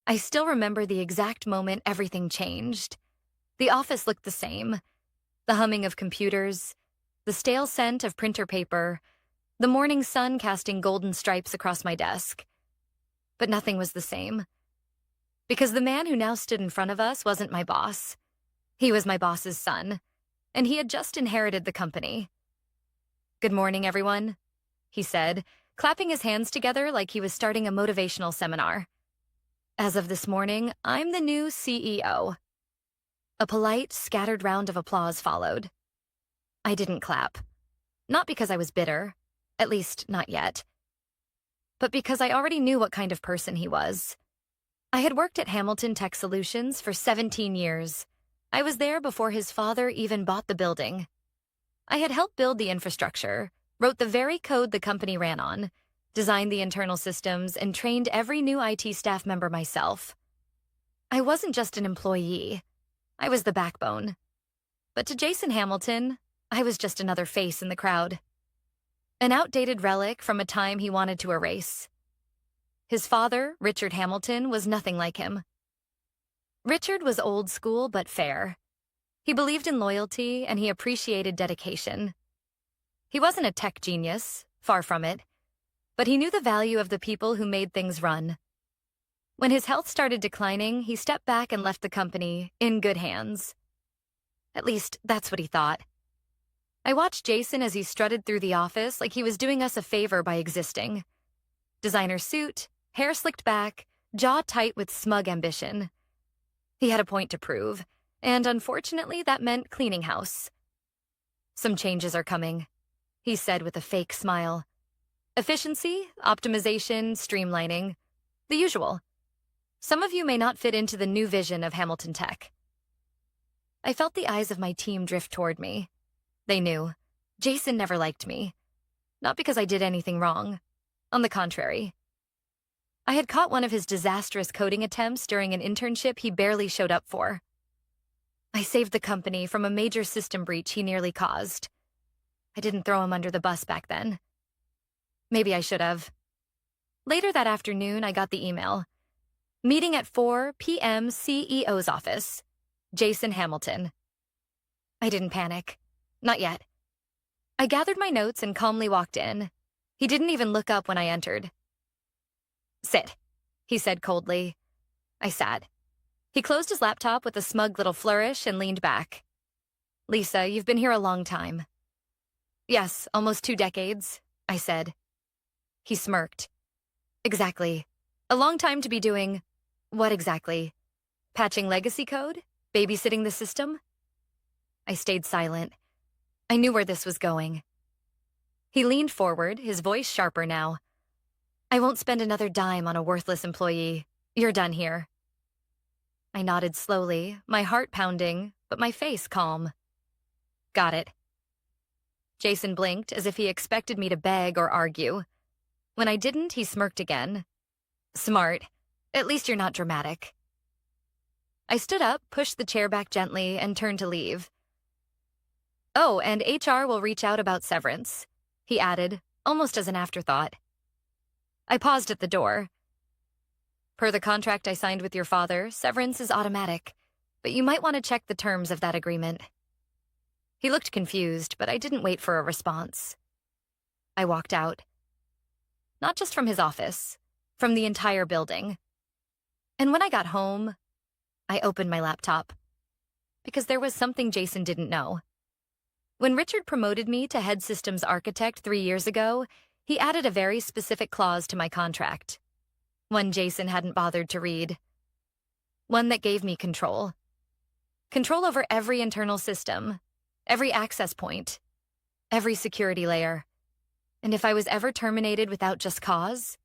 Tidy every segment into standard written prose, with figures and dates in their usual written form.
I still remember the exact moment everything changed. The office looked the same. The humming of computers, the stale scent of printer paper, the morning sun casting golden stripes across my desk. But nothing was the same. Because the man who now stood in front of us wasn't my boss. He was my boss's son, and he had just inherited the company. "Good morning, everyone," he said, clapping his hands together like he was starting a motivational seminar. "As of this morning, I'm the new CEO." A polite, scattered round of applause followed. I didn't clap. Not because I was bitter, at least not yet, but because I already knew what kind of person he was. I had worked at Hamilton Tech Solutions for 17 years. I was there before his father even bought the building. I had helped build the infrastructure, wrote the very code the company ran on, designed the internal systems, and trained every new IT staff member myself. I wasn't just an employee. I was the backbone. But to Jason Hamilton, I was just another face in the crowd. An outdated relic from a time he wanted to erase. His father, Richard Hamilton, was nothing like him. Richard was old school but fair. He believed in loyalty and he appreciated dedication. He wasn't a tech genius, far from it, but he knew the value of the people who made things run. When his health started declining, he stepped back and left the company in good hands. At least, that's what he thought. I watched Jason as he strutted through the office like he was doing us a favor by existing. Designer suit, hair slicked back, jaw tight with smug ambition. He had a point to prove, and unfortunately that meant cleaning house. "Some changes are coming," he said with a fake smile. "Efficiency, optimization, streamlining. The usual. Some of you may not fit into the new vision of Hamilton Tech." I felt the eyes of my team drift toward me. They knew. Jason never liked me. Not because I did anything wrong. On the contrary. I had caught one of his disastrous coding attempts during an internship he barely showed up for. I saved the company from a major system breach he nearly caused. I didn't throw him under the bus back then. Maybe I should have. Later that afternoon, I got the email. "Meeting at 4 p.m. CEO's office. Jason Hamilton." I didn't panic. Not yet. I gathered my notes and calmly walked in. He didn't even look up when I entered. "Sit," he said coldly. I sat. He closed his laptop with a smug little flourish and leaned back. "Lisa, you've been here a long time." "Yes, almost 2 decades," I said. He smirked. "Exactly. A long time to be doing—" "What exactly? Patching legacy code? Babysitting the system?" I stayed silent. I knew where this was going. He leaned forward, his voice sharper now. "I won't spend another dime on a worthless employee. You're done here." I nodded slowly, my heart pounding, but my face calm. "Got it." Jason blinked as if he expected me to beg or argue. When I didn't, he smirked again. "Smart. At least you're not dramatic." I stood up, pushed the chair back gently, and turned to leave. "Oh, and HR will reach out about severance," he added, almost as an afterthought. I paused at the door. "Per the contract I signed with your father, severance is automatic, but you might want to check the terms of that agreement." He looked confused, but I didn't wait for a response. I walked out. Not just from his office, from the entire building. And when I got home, I opened my laptop. Because there was something Jason didn't know. When Richard promoted me to head systems architect 3 years ago, he added a very specific clause to my contract. One Jason hadn't bothered to read. One that gave me control. Control over every internal system, every access point, every security layer. And if I was ever terminated without just cause,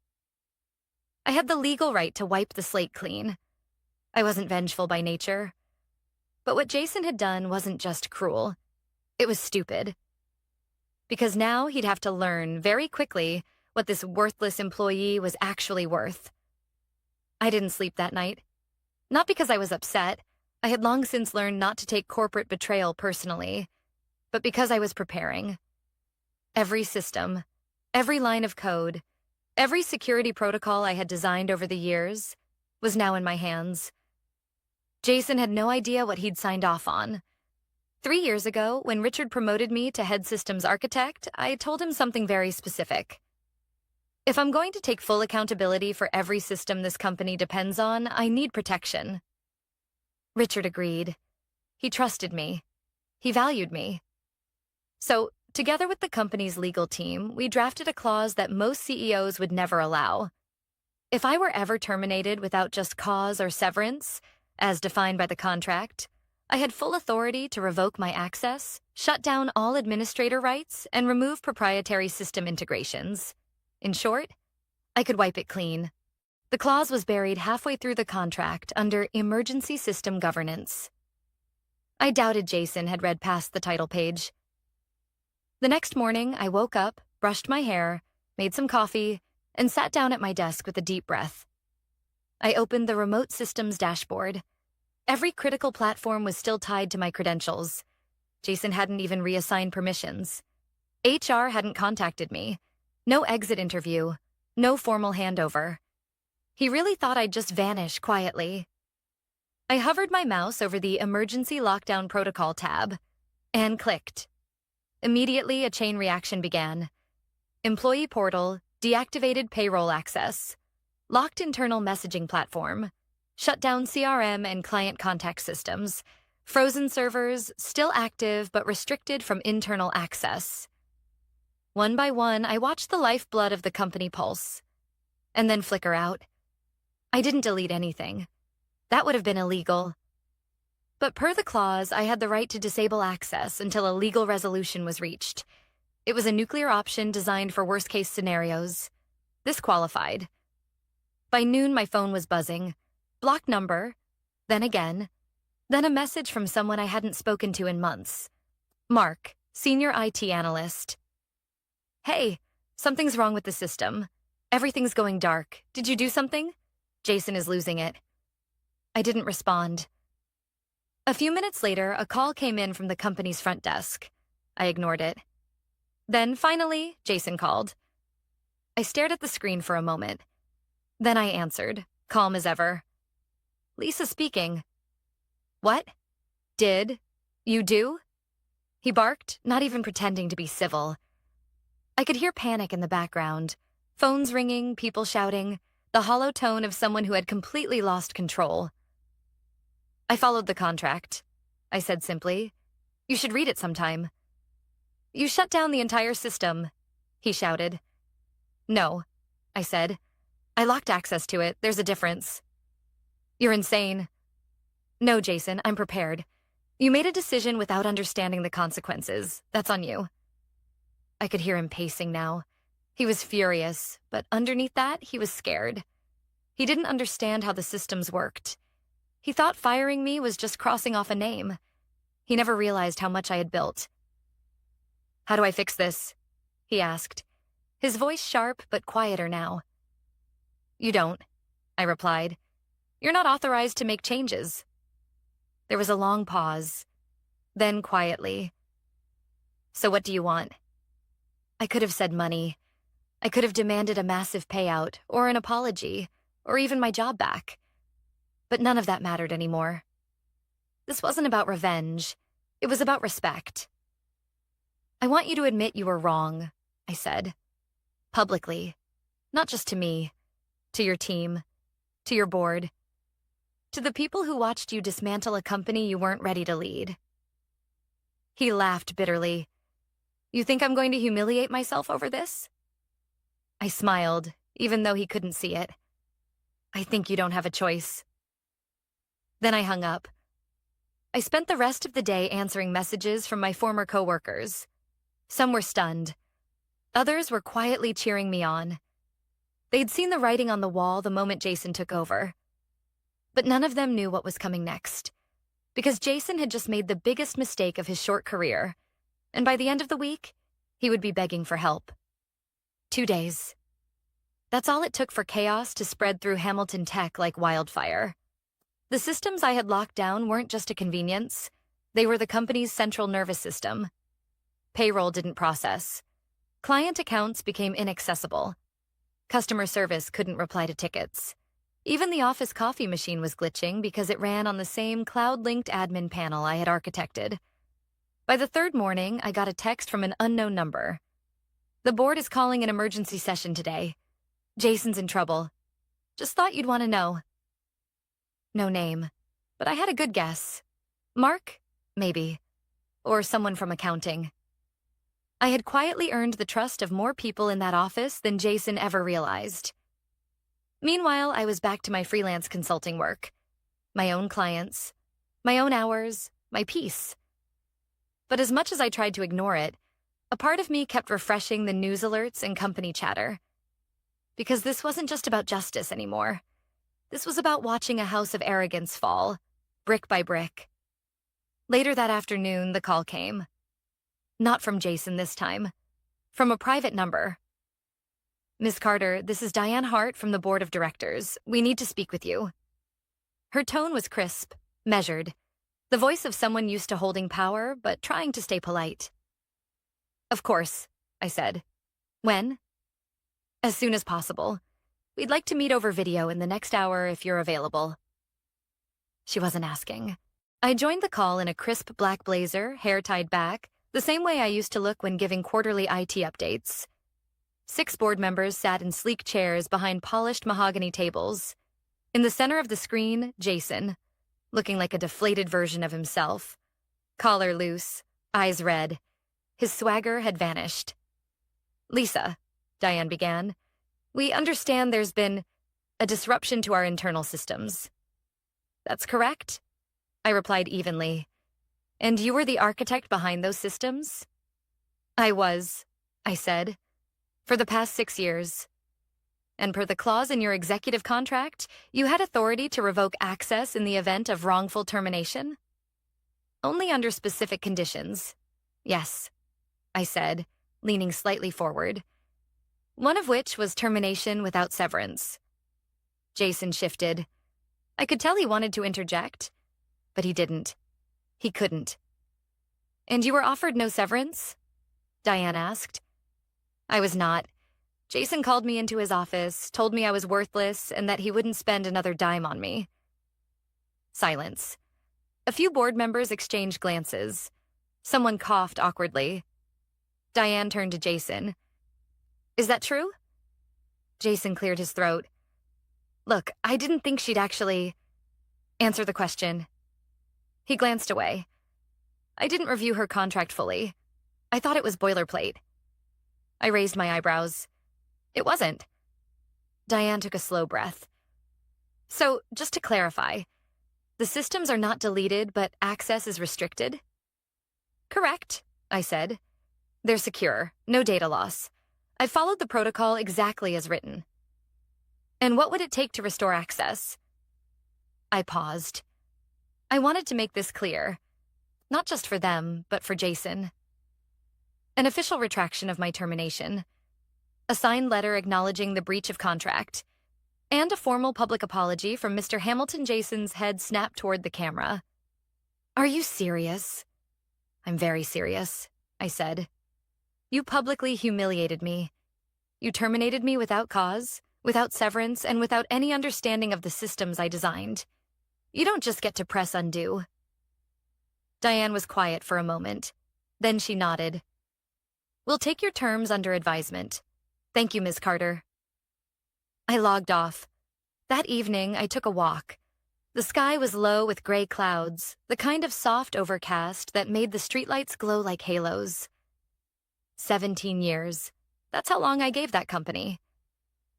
I had the legal right to wipe the slate clean. I wasn't vengeful by nature. But what Jason had done wasn't just cruel. It was stupid. Because now he'd have to learn very quickly what this worthless employee was actually worth. I didn't sleep that night. Not because I was upset. I had long since learned not to take corporate betrayal personally, but because I was preparing. Every system, every line of code, every security protocol I had designed over the years, was now in my hands. Jason had no idea what he'd signed off on. 3 years ago, when Richard promoted me to head systems architect, I told him something very specific. If I'm going to take full accountability for every system this company depends on, I need protection. Richard agreed. He trusted me. He valued me. So, together with the company's legal team, we drafted a clause that most CEOs would never allow. If I were ever terminated without just cause or severance, as defined by the contract, I had full authority to revoke my access, shut down all administrator rights, and remove proprietary system integrations. In short, I could wipe it clean. The clause was buried halfway through the contract under Emergency System Governance. I doubted Jason had read past the title page. The next morning, I woke up, brushed my hair, made some coffee, and sat down at my desk with a deep breath. I opened the remote systems dashboard. Every critical platform was still tied to my credentials. Jason hadn't even reassigned permissions. HR hadn't contacted me. No exit interview. No formal handover. He really thought I'd just vanish quietly. I hovered my mouse over the Emergency Lockdown Protocol tab and clicked. Immediately, a chain reaction began. Employee portal, deactivated payroll access, locked internal messaging platform, shut down CRM and client contact systems, frozen servers, still active but restricted from internal access. One by one, I watched the lifeblood of the company pulse, and then flicker out. I didn't delete anything. That would have been illegal. But per the clause, I had the right to disable access until a legal resolution was reached. It was a nuclear option designed for worst-case scenarios. This qualified. By noon, my phone was buzzing. Block number, then again, then a message from someone I hadn't spoken to in months. Mark, senior IT analyst. Hey, something's wrong with the system. Everything's going dark. Did you do something? Jason is losing it. I didn't respond. A few minutes later, a call came in from the company's front desk. I ignored it. Then, finally, Jason called. I stared at the screen for a moment. Then I answered, calm as ever. Lisa speaking. What? Did you do? He barked, not even pretending to be civil. I could hear panic in the background. Phones ringing, people shouting, the hollow tone of someone who had completely lost control. I followed the contract. I said simply, you should read it sometime. You shut down the entire system, he shouted. No, I said. I locked access to it. There's a difference. You're insane. No, Jason, I'm prepared. You made a decision without understanding the consequences. That's on you. I could hear him pacing now. He was furious, but underneath that, he was scared. He didn't understand how the systems worked. He thought firing me was just crossing off a name. He never realized how much I had built. How do I fix this? He asked, his voice sharp but quieter now. You don't, I replied. You're not authorized to make changes. There was a long pause. Then quietly. So what do you want? I could have said money. I could have demanded a massive payout, or an apology, or even my job back. But none of that mattered anymore. This wasn't about revenge. It was about respect. I want you to admit you were wrong, I said. Publicly. Not just to me. To your team. To your board. To the people who watched you dismantle a company you weren't ready to lead. He laughed bitterly. You think I'm going to humiliate myself over this? I smiled, even though he couldn't see it. I think you don't have a choice. Then I hung up. I spent the rest of the day answering messages from my former coworkers. Some were stunned. Others were quietly cheering me on. They'd seen the writing on the wall the moment Jason took over. But none of them knew what was coming next, because Jason had just made the biggest mistake of his short career, and by the end of the week, he would be begging for help. 2 days. That's all it took for chaos to spread through Hamilton Tech like wildfire. The systems I had locked down weren't just a convenience. They were the company's central nervous system. Payroll didn't process. Client accounts became inaccessible. Customer service couldn't reply to tickets. Even the office coffee machine was glitching because it ran on the same cloud-linked admin panel I had architected. By the third morning, I got a text from an unknown number. "The board is calling an emergency session today. Jason's in trouble. Just thought you'd want to know." No name, but I had a good guess. Mark? Maybe. Or someone from accounting. I had quietly earned the trust of more people in that office than Jason ever realized. Meanwhile, I was back to my freelance consulting work. My own clients, my own hours, my peace. But as much as I tried to ignore it, a part of me kept refreshing the news alerts and company chatter. Because this wasn't just about justice anymore. This was about watching a house of arrogance fall, brick by brick. Later that afternoon, the call came. Not from Jason this time. From a private number. "Ms. Carter, this is Diane Hart from the Board of Directors. We need to speak with you." Her tone was crisp, measured, the voice of someone used to holding power, but trying to stay polite. "Of course," I said. "When?" "As soon as possible. We'd like to meet over video in the next hour if you're available." She wasn't asking. I joined the call in a crisp black blazer, hair tied back, the same way I used to look when giving quarterly IT updates. 6 board members sat in sleek chairs behind polished mahogany tables. In the center of the screen, Jason, looking like a deflated version of himself. Collar loose, eyes red. His swagger had vanished. "Lisa," Diane began, "we understand there's been a disruption to our internal systems." "That's correct," I replied evenly. "And you were the architect behind those systems?" "I was," I said. "For the past 6 years. And per the clause in your executive contract, you had authority to revoke access in the event of wrongful termination?" "Only under specific conditions. Yes," I said, leaning slightly forward. "One of which was termination without severance." Jason shifted. I could tell he wanted to interject, but he didn't. He couldn't. "And you were offered no severance?" Diane asked. "I was not. Jason called me into his office, told me I was worthless, and that he wouldn't spend another dime on me." Silence. A few board members exchanged glances. Someone coughed awkwardly. Diane turned to Jason. "Is that true?" Jason cleared his throat. "Look, I didn't think she'd actually answer the question." He glanced away. "I didn't review her contract fully. I thought it was boilerplate." I raised my eyebrows. "It wasn't." Diane took a slow breath. "So, just to clarify, the systems are not deleted, but access is restricted?" "Correct," I said. "They're secure, no data loss. I followed the protocol exactly as written." "And what would it take to restore access?" I paused. I wanted to make this clear, not just for them, but for Jason. An official retraction of my termination, a signed letter acknowledging the breach of contract, and a formal public apology from Mr. Hamilton. Jason's head snapped toward the camera. "Are you serious?" "I'm very serious," I said. "You publicly humiliated me. You terminated me without cause, without severance, and without any understanding of the systems I designed. You don't just get to press undo." Diane was quiet for a moment. Then she nodded. "We'll take your terms under advisement. Thank you, Ms. Carter." I logged off. That evening, I took a walk. The sky was low with gray clouds, the kind of soft overcast that made the streetlights glow like halos. 17 years. That's how long I gave that company.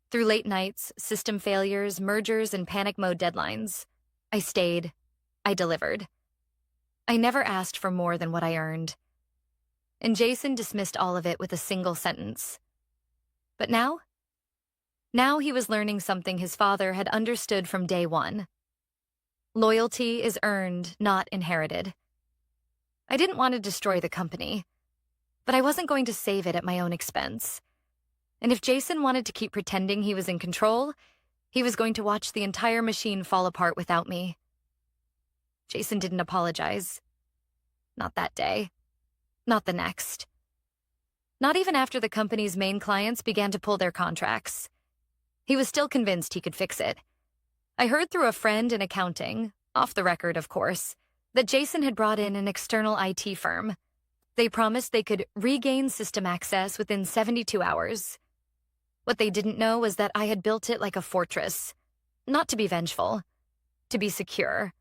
Through late nights, system failures, mergers, and panic mode deadlines, I stayed. I delivered. I never asked for more than what I earned. And Jason dismissed all of it with a single sentence. But now? Now he was learning something his father had understood from day one. Loyalty is earned, not inherited. I didn't want to destroy the company, but I wasn't going to save it at my own expense. And if Jason wanted to keep pretending he was in control, he was going to watch the entire machine fall apart without me. Jason didn't apologize. Not that day. Not the next. Not even after the company's main clients began to pull their contracts. He was still convinced he could fix it. I heard through a friend in accounting, off the record, of course, that Jason had brought in an external IT firm. They promised they could regain system access within 72 hours. What they didn't know was that I had built it like a fortress, not to be vengeful, to be secure.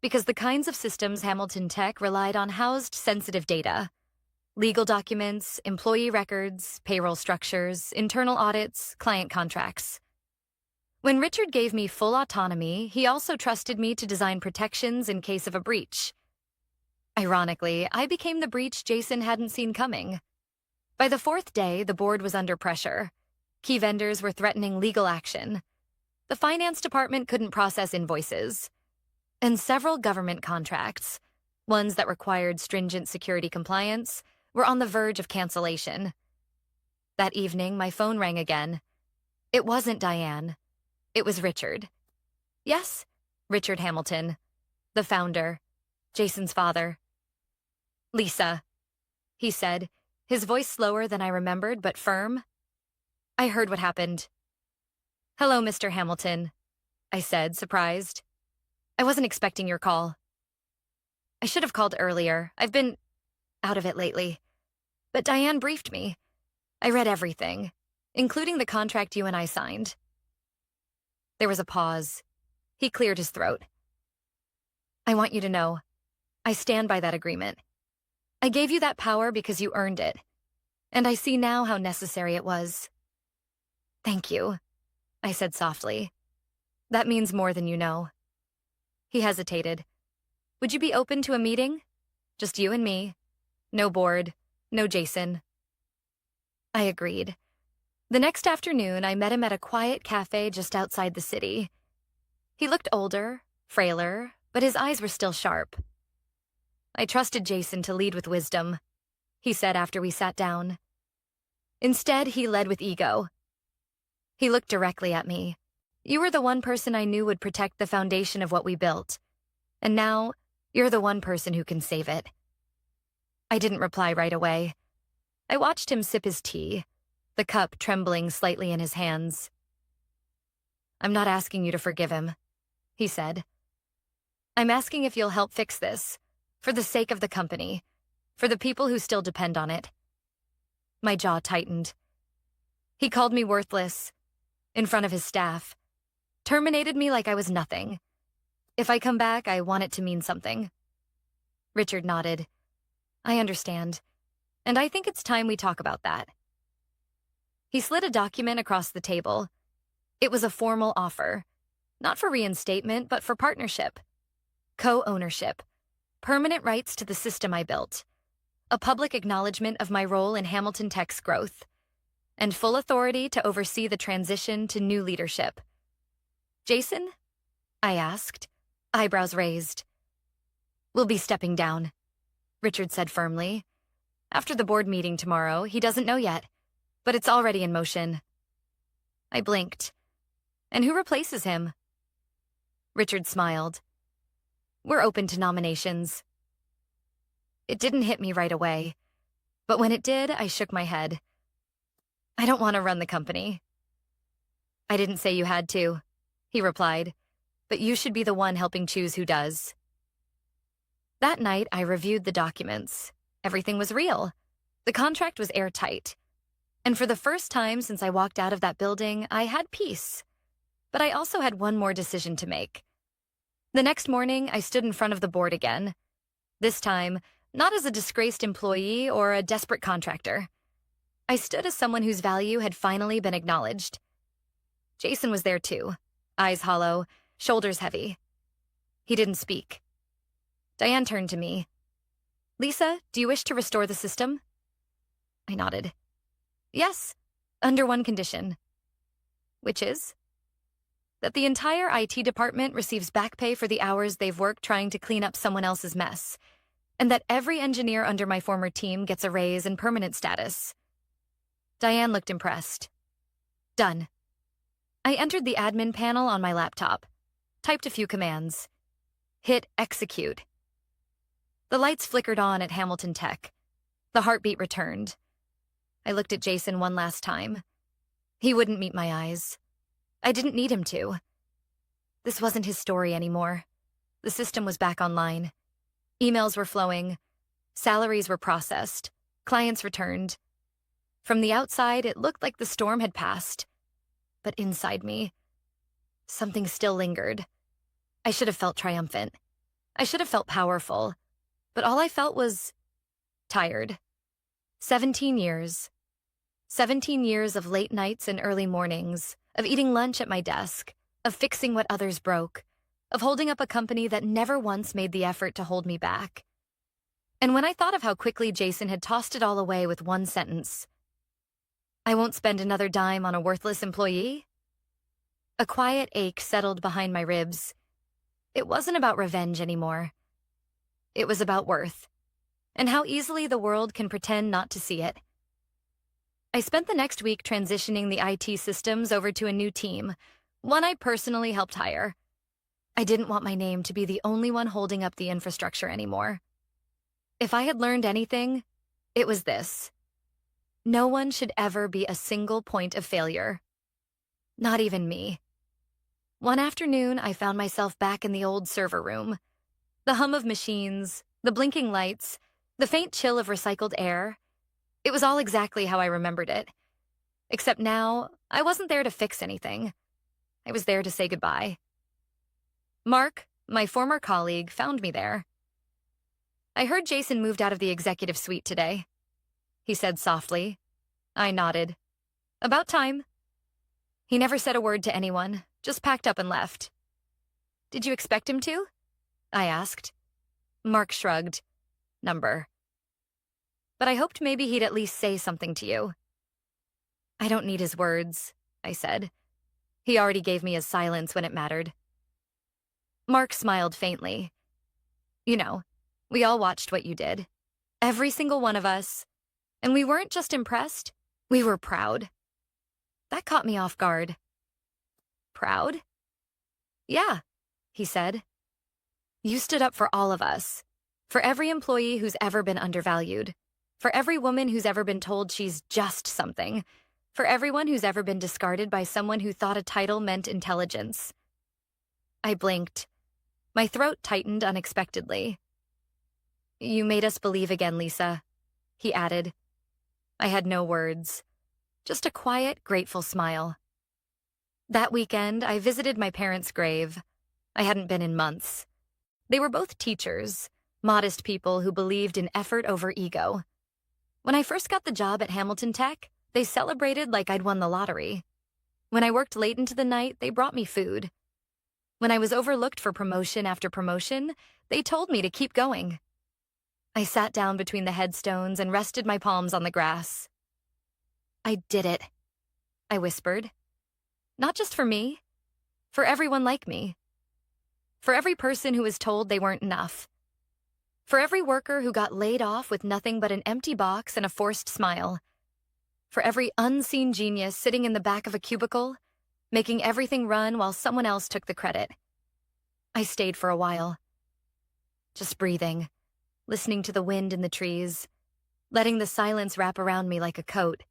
Because the kinds of systems Hamilton Tech relied on housed sensitive data. Legal documents, employee records, payroll structures, internal audits, client contracts. When Richard gave me full autonomy, he also trusted me to design protections in case of a breach. Ironically, I became the breach Jason hadn't seen coming. By the fourth day, the board was under pressure. Key vendors were threatening legal action. The finance department couldn't process invoices. And several government contracts, ones that required stringent security compliance, were on the verge of cancellation. That evening, my phone rang again. It wasn't Diane. It was Richard. Yes, Richard Hamilton, the founder, Jason's father. Lisa, he said, his voice slower than I remembered, but firm. I heard what happened. Hello, Mr. Hamilton, I said, surprised. I wasn't expecting your call. I should have called earlier. I've been out of it lately. But Diane briefed me. I read everything, including the contract you and I signed. There was a pause. He cleared his throat. I want you to know, I stand by that agreement. I gave you that power because you earned it, and I see now how necessary it was. Thank you, I said softly. That means more than you know. He hesitated. Would you be open to a meeting? Just you and me. No board, no Jason. I agreed. The next afternoon, I met him at a quiet cafe just outside the city. He looked older, frailer, but his eyes were still sharp. I trusted Jason to lead with wisdom, he said after we sat down. Instead, he led with ego. He looked directly at me. You were the one person I knew would protect the foundation of what we built. And now, you're the one person who can save it. I didn't reply right away. I watched him sip his tea, the cup trembling slightly in his hands. I'm not asking you to forgive him, he said. I'm asking if you'll help fix this, for the sake of the company, for the people who still depend on it. My jaw tightened. He called me worthless, in front of his staff. Terminated me like I was nothing. If I come back, I want it to mean something. Richard nodded. I understand, and I think it's time we talk about that. He slid a document across the table. It was a formal offer, not for reinstatement, but for partnership. Co-ownership, permanent rights to the system I built, a public acknowledgement of my role in Hamilton Tech's growth, and full authority to oversee the transition to new leadership. Jason? I asked, eyebrows raised. We'll be stepping down, Richard said firmly. After the board meeting tomorrow, he doesn't know yet, but it's already in motion. I blinked. And who replaces him? Richard smiled. We're open to nominations. It didn't hit me right away, but when it did, I shook my head. I don't want to run the company. I didn't say you had to, he replied, but you should be the one helping choose who does. That night, I reviewed the documents. Everything was real. The contract was airtight. And for the first time since I walked out of that building, I had peace. But I also had one more decision to make. The next morning, I stood in front of the board again. This time, not as a disgraced employee or a desperate contractor. I stood as someone whose value had finally been acknowledged. Jason was there too, eyes hollow, shoulders heavy. He didn't speak. Diane turned to me. Lisa, do you wish to restore the system? I nodded. Yes, under one condition. Which is? That the entire IT department receives back pay for the hours they've worked trying to clean up someone else's mess, and that every engineer under my former team gets a raise and permanent status. Diane looked impressed. Done. I entered the admin panel on my laptop, typed a few commands. Hit execute. The lights flickered on at Hamilton Tech. The heartbeat returned. I looked at Jason one last time. He wouldn't meet my eyes. I didn't need him to. This wasn't his story anymore. The system was back online. Emails were flowing. Salaries were processed. Clients returned. From the outside, it looked like the storm had passed. But inside me, something still lingered. I should have felt triumphant. I should have felt powerful. But all I felt was tired. 17 years. 17 years of late nights and early mornings, of eating lunch at my desk, of fixing what others broke, of holding up a company that never once made the effort to hold me back. And when I thought of how quickly Jason had tossed it all away with one sentence, "I won't spend another dime on a worthless employee," a quiet ache settled behind my ribs. It wasn't about revenge anymore. It was about worth, and how easily the world can pretend not to see it. I spent the next week transitioning the IT systems over to a new team, one I personally helped hire. I didn't want my name to be the only one holding up the infrastructure anymore. If I had learned anything, it was this. No one should ever be a single point of failure. Not even me. One afternoon, I found myself back in the old server room. The hum of machines, the blinking lights, the faint chill of recycled air. It was all exactly how I remembered it. Except now, I wasn't there to fix anything. I was there to say goodbye. Mark, my former colleague, found me there. "I heard Jason moved out of the executive suite today," he said softly. I nodded. "About time." He never said a word to anyone, just packed up and left. "Did you expect him to?" I asked. Mark shrugged. "Number. But I hoped maybe he'd at least say something to you." "I don't need his words," I said. He already gave me his silence when it mattered. Mark smiled faintly. "You know, we all watched what you did. Every single one of us. And we weren't just impressed, we were proud." That caught me off guard. "Proud?" "Yeah," he said. "You stood up for all of us. For every employee who's ever been undervalued. For every woman who's ever been told she's just something. For everyone who's ever been discarded by someone who thought a title meant intelligence." I blinked. My throat tightened unexpectedly. "You made us believe again, Lisa," he added. I had no words, just a quiet, grateful smile. That weekend, I visited my parents' grave. I hadn't been in months. They were both teachers, modest people who believed in effort over ego. When I first got the job at Hamilton Tech, they celebrated like I'd won the lottery. When I worked late into the night, they brought me food. When I was overlooked for promotion after promotion, they told me to keep going. I sat down between the headstones and rested my palms on the grass. "I did it," I whispered. "Not just for me, for everyone like me. For every person who was told they weren't enough. For every worker who got laid off with nothing but an empty box and a forced smile. For every unseen genius sitting in the back of a cubicle, making everything run while someone else took the credit." I stayed for a while, just breathing, listening to the wind in the trees, letting the silence wrap around me like a coat.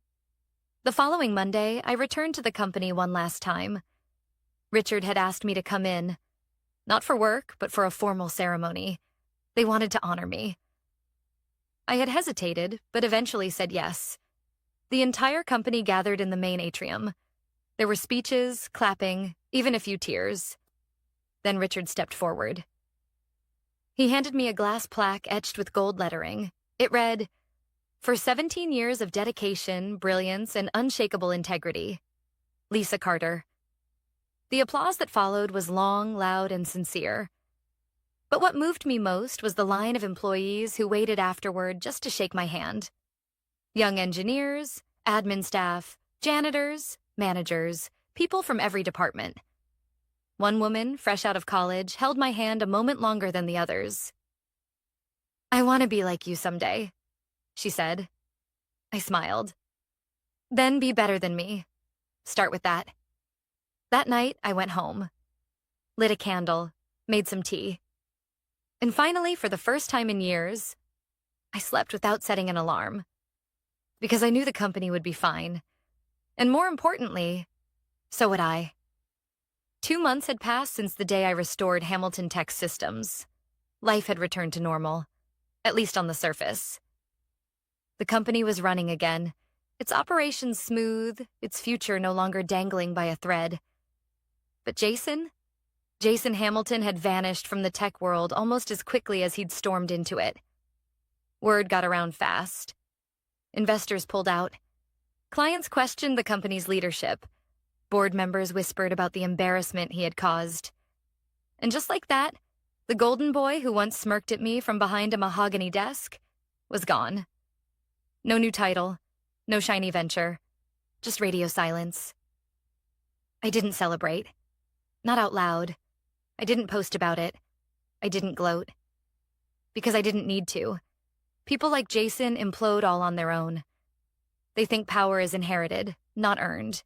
The following Monday, I returned to the company one last time. Richard had asked me to come in, not for work, but for a formal ceremony. They wanted to honor me. I had hesitated, but eventually said yes. The entire company gathered in the main atrium. There were speeches, clapping, even a few tears. Then Richard stepped forward. He handed me a glass plaque etched with gold lettering. It read, "For 17 years of dedication, brilliance, and unshakable integrity, Lisa Carter." The applause that followed was long, loud, and sincere. But what moved me most was the line of employees who waited afterward just to shake my hand. Young engineers, admin staff, janitors, managers, people from every department. One woman, fresh out of college, held my hand a moment longer than the others. "I want to be like you someday," she said. I smiled. "Then be better than me. Start with that." That night, I went home, lit a candle, made some tea. And finally, for the first time in years, I slept without setting an alarm. Because I knew the company would be fine. And more importantly, so would I. 2 months had passed since the day I restored Hamilton Tech systems. Life had returned to normal, at least on the surface. The company was running again, its operations smooth, its future no longer dangling by a thread. But Jason Hamilton had vanished from the tech world almost as quickly as he'd stormed into it. Word got around fast. Investors pulled out. Clients questioned the company's leadership. Board members whispered about the embarrassment he had caused. And just like that, the golden boy who once smirked at me from behind a mahogany desk was gone. No new title, no shiny venture, just radio silence. I didn't celebrate. Not out loud. I didn't post about it. I didn't gloat. Because I didn't need to. People like Jason implode all on their own. They think power is inherited, not earned.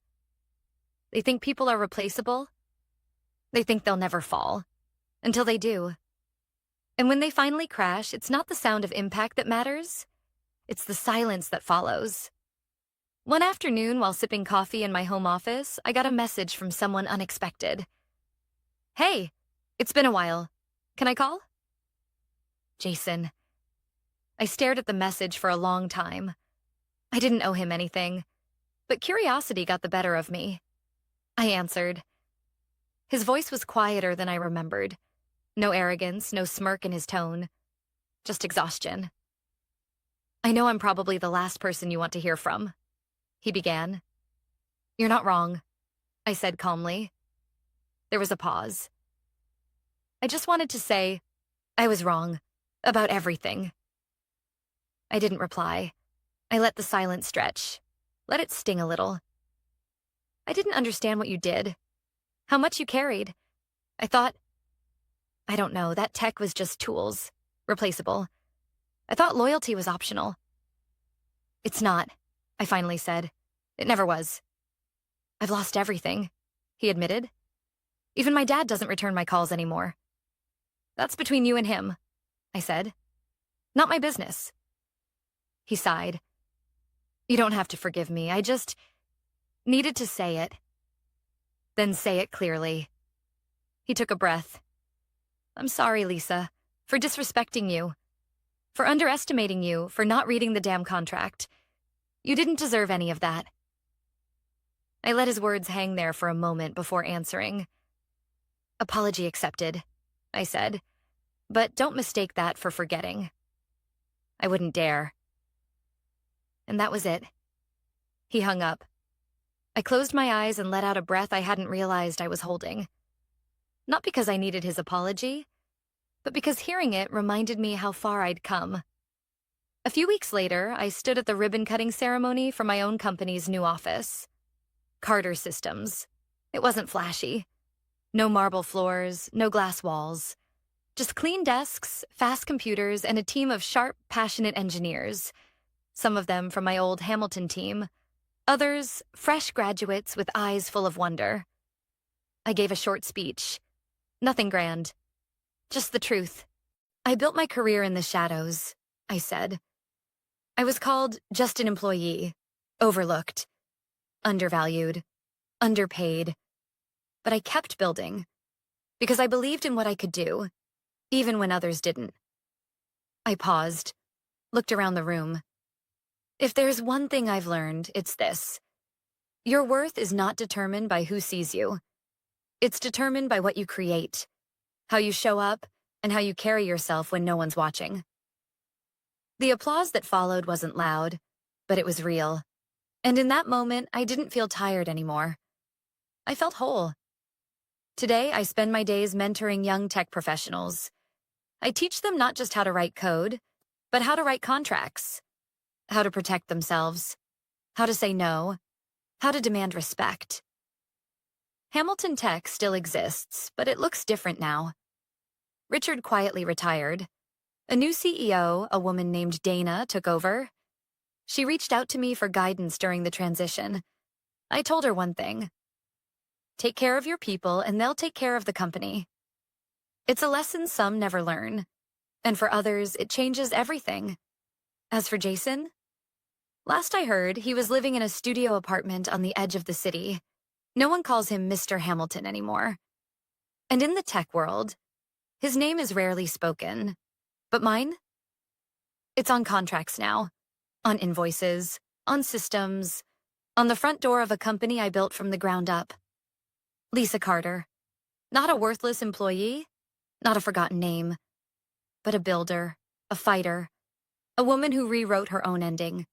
They think people are replaceable. They think they'll never fall. Until they do. And when they finally crash, it's not the sound of impact that matters. It's the silence that follows. One afternoon, while sipping coffee in my home office, I got a message from someone unexpected. Hey, it's been a while. Can I call? Jason. I stared at the message for a long time. I didn't owe him anything, but curiosity got the better of me. I answered. His voice was quieter than I remembered. No arrogance, no smirk in his tone. Just exhaustion. I know I'm probably the last person you want to hear from, he began. You're not wrong, I said calmly. There was a pause. I just wanted to say, I was wrong. About everything. I didn't reply. I let the silence stretch. Let it sting a little. I didn't understand what you did. How much you carried. I thought, I don't know, that tech was just tools. Replaceable. I thought loyalty was optional. It's not, I finally said. It never was. I've lost everything, he admitted. Even my dad doesn't return my calls anymore. That's between you and him, I said. Not my business. He sighed. You don't have to forgive me. I just needed to say it. Then say it clearly. He took a breath. I'm sorry, Lisa, for disrespecting you, for underestimating you, for not reading the damn contract. You didn't deserve any of that. I let his words hang there for a moment before answering. Apology accepted, I said, but don't mistake that for forgetting. I wouldn't dare. And that was it. He hung up. I closed my eyes and let out a breath I hadn't realized I was holding. Not because I needed his apology, but because hearing it reminded me how far I'd come. A few weeks later, I stood at the ribbon-cutting ceremony for my own company's new office. Carter Systems. It wasn't flashy. No marble floors, no glass walls. Just clean desks, fast computers, and a team of sharp, passionate engineers. Some of them from my old Hamilton team. Others, fresh graduates with eyes full of wonder. I gave a short speech. Nothing grand. Just the truth. I built my career in the shadows, I said. I was called just an employee, overlooked, undervalued, underpaid. But I kept building, because I believed in what I could do, even when others didn't. I paused, looked around the room. If there's one thing I've learned, it's this. Your worth is not determined by who sees you. It's determined by what you create, how you show up, and how you carry yourself when no one's watching. The applause that followed wasn't loud, but it was real. And in that moment, I didn't feel tired anymore. I felt whole. Today, I spend my days mentoring young tech professionals. I teach them not just how to write code, but how to write contracts, how to protect themselves, how to say no, how to demand respect. Hamilton Tech still exists, but it looks different now. Richard quietly retired. A new CEO, a woman named Dana, took over. She reached out to me for guidance during the transition. I told her one thing. Take care of your people, and they'll take care of the company. It's a lesson some never learn, and for others, it changes everything. As for Jason, last I heard, he was living in a studio apartment on the edge of the city. No one calls him Mr. Hamilton anymore. And in the tech world, his name is rarely spoken. But mine? It's on contracts now, on invoices, on systems, on the front door of a company I built from the ground up. Lisa Carter. Not a worthless employee, not a forgotten name, but a builder, a fighter, a woman who rewrote her own ending.